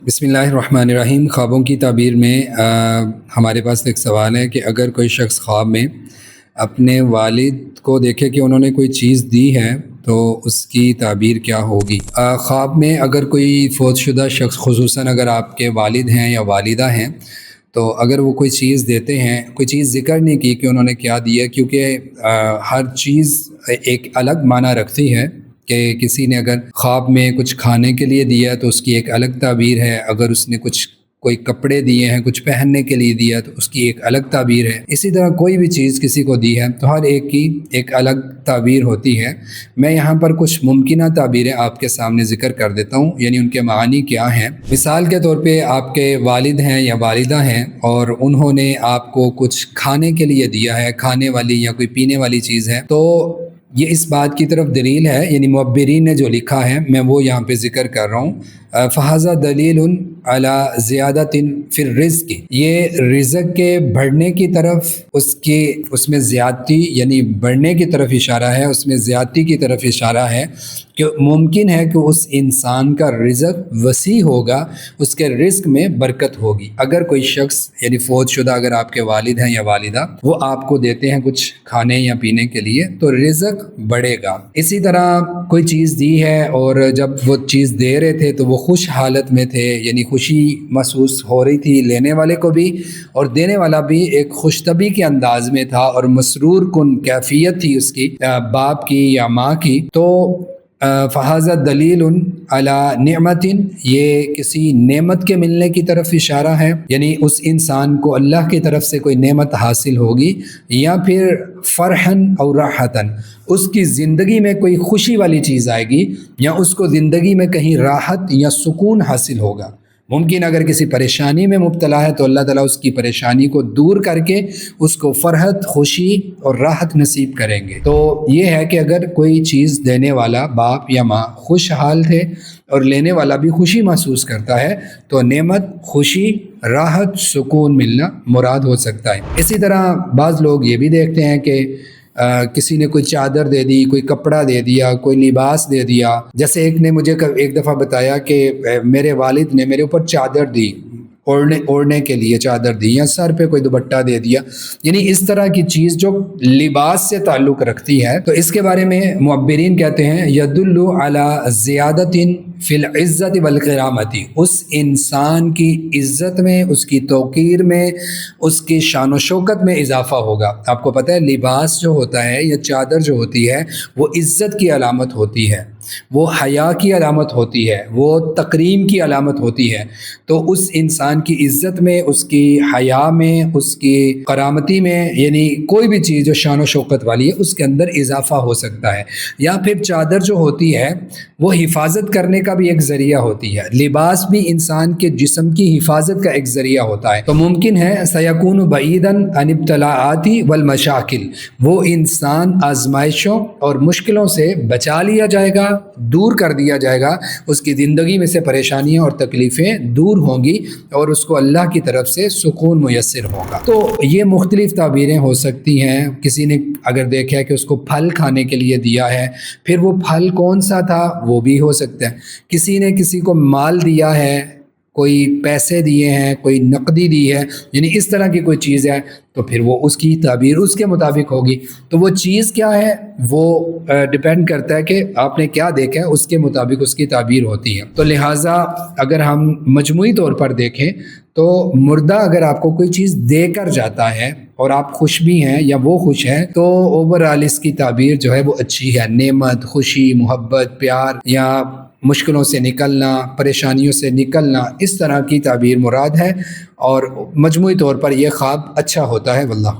बिस्मिल्लाहिर्रहमानिर्रहीम। ख्वाबों की ताबीर में हमारे पास एक सवाल है कि अगर कोई शख्स ख्वाब में अपने वालिद को देखे कि उन्होंने कोई चीज़ दी है तो उसकी ताबीर क्या होगी। ख्वाब में अगर कोई फ़ौतशुदा शख्स, खुसूसन अगर आपके वालिद हैं या वालिदा हैं, तो अगर वो कोई चीज़ देते हैं, कोई चीज़ ज़िक्र नहीं की कि उन्होंने क्या दिया, क्योंकि हर चीज़ एक अलग माना रखती है कि किसी ने अगर ख्वाब में कुछ खाने के लिए दिया तो उसकी एक अलग ताबीर है, अगर उसने कोई कपड़े दिए हैं, कुछ पहनने के लिए दिया तो उसकी एक अलग ताबीर है। इसी तरह कोई भी चीज़ किसी को दी है तो हर एक की एक अलग ताबीर होती है। मैं यहाँ पर कुछ मुमकिना ताबीरें आपके सामने ज़िक्र कर देता हूँ, यानी उनके मानी क्या हैं। मिसाल के तौर पे आपके वालिद हैं या वालिदा हैं और उन्होंने आपको कुछ खाने के लिए दिया है, खाने वाली या कोई पीने वाली चीज़ है, तो ये इस बात की तरफ दलील है, यानी मुअब्बिरीन ने जो लिखा है मैं वो यहाँ पे ज़िक्र कर रहा हूँ। फ़हाज़ा दलीलुन अला ज़ियादतिन फिर रिज़्क़, ये रिज़्क़ के बढ़ने की तरफ उसमें ज़्यादती यानी बढ़ने की तरफ इशारा है, उसमें ज़्यादती की तरफ इशारा है कि मुमकिन है कि उस इंसान का रिज़्क़ वसी होगा, उसके रिज़्क़ में बरकत होगी। अगर कोई शख्स यानी फ़ौतशुदा अगर आपके वालिद हैं या वालिदा, वो आपको देते हैं कुछ खाने या पीने के लिए तो रिज़्क़ बढ़ेगा। इसी तरह कोई चीज़ दी है और जब वो चीज़ दे रहे थे तो वो खुश हालत में थे, यानी खुशी महसूस हो रही थी लेने वाले को भी और देने वाला भी एक खुशतबी के अंदाज में था और मसरूर कुन कैफियत थी उसकी, बाप की या माँ की। तो फ़हाज़ा दलीलुन अला निअमतिन, ये किसी नेमत के मिलने की तरफ इशारा है, यानी उस इंसान को अल्लाह की तरफ से कोई नेमत हासिल होगी, या फिर फ़रहन और राहतन, उसकी ज़िंदगी में कोई खुशी वाली चीज़ आएगी या उसको ज़िंदगी में कहीं राहत या सुकून हासिल होगा। मुमकिन अगर किसी परेशानी में मुब्तला है तो अल्लाह ताला उसकी परेशानी को दूर करके उसको फ़रहत, खुशी और राहत नसीब करेंगे। तो ये है कि अगर कोई चीज़ देने वाला बाप या माँ खुशहाल थे और लेने वाला भी खुशी महसूस करता है तो नेमत, खुशी, राहत, सुकून मिलना मुराद हो सकता है। इसी तरह बाज़ लोग ये भी देखते हैं कि किसी ने कोई चादर दे दी, कोई कपड़ा दे दिया, कोई लिबास दे दिया। जैसे एक ने मुझे एक दफ़ा बताया कि मेरे वालिद ने मेरे ऊपर चादर दी, ओढ़ने के लिए चादर दी, या सर पे कोई दुपट्टा दे दिया, यानी इस तरह की चीज़ जो लिबास से ताल्लुक़ रखती है। तो इसके बारे में मुअब्बिरीन कहते हैं यदुल्लु अला ज़ियादतिन फिल इज़्ज़ति वल किरामती, उस इंसान की इज़्ज़त में, उसकी तौक़ीर में, उसकी शान व शौकत में इजाफ़ा होगा। आपको पता है लिबास जो होता है या चादर जो होती है वो इज़्ज़त की अलामत होती है, वो हया की अलामत होती है, वो तकरीम की अलामत होती है। तो उस इंसान की इज़्ज़त में, उसकी हया में, उसकी करामती में, यानी कोई भी चीज़ जो शान व शौकत वाली है उसके अंदर इजाफ़ा हो सकता है। या फिर चादर जो होती है वो हिफाजत करने का भी एक ज़रिया होती है, लिबास भी इंसान के जिस्म की हिफाजत का एक ज़रिया होता है। तो मुमकिन है सयकून बईदन अन इब्तलाआति वल मशाकिल, वो इंसान आजमाइशों और मुश्किलों से बचा लिया जाएगा, दूर कर दिया जाएगा, उसकी ज़िंदगी में से परेशानियाँ और तकलीफ़ें दूर होंगी और उसको अल्लाह की तरफ से सुकून मुयस्सर होगा। तो ये मुख्तलिफ़ ताबीरें हो सकती हैं। किसी ने अगर देखा है कि उसको फल खाने के लिए दिया है, फिर वो फल कौन सा था वो भी हो सकता है। किसी ने किसी को माल दिया है, कोई पैसे दिए हैं, कोई नकदी दी है, यानी इस तरह की कोई चीज़ है, तो फिर वो उसकी ताबीर उसके मुताबिक होगी। तो वो चीज़ क्या है वो डिपेंड करता है कि आपने क्या देखा है, उसके मुताबिक उसकी ताबीर होती है। तो लिहाजा अगर हम मजमूई तौर पर देखें तो मुर्दा अगर आपको कोई चीज़ देकर जाता है और आप खुश भी हैं या वो खुश हैं तो ओवरऑल इसकी ताबीर जो है वो अच्छी है। नेमत, खुशी, मोहब्बत, प्यार या मुश्किलों से निकलना, परेशानियों से निकलना, इस तरह की ताबीर मुराद है और मजमूई तौर पर यह ख्वाब अच्छा होता है। वल्लाह।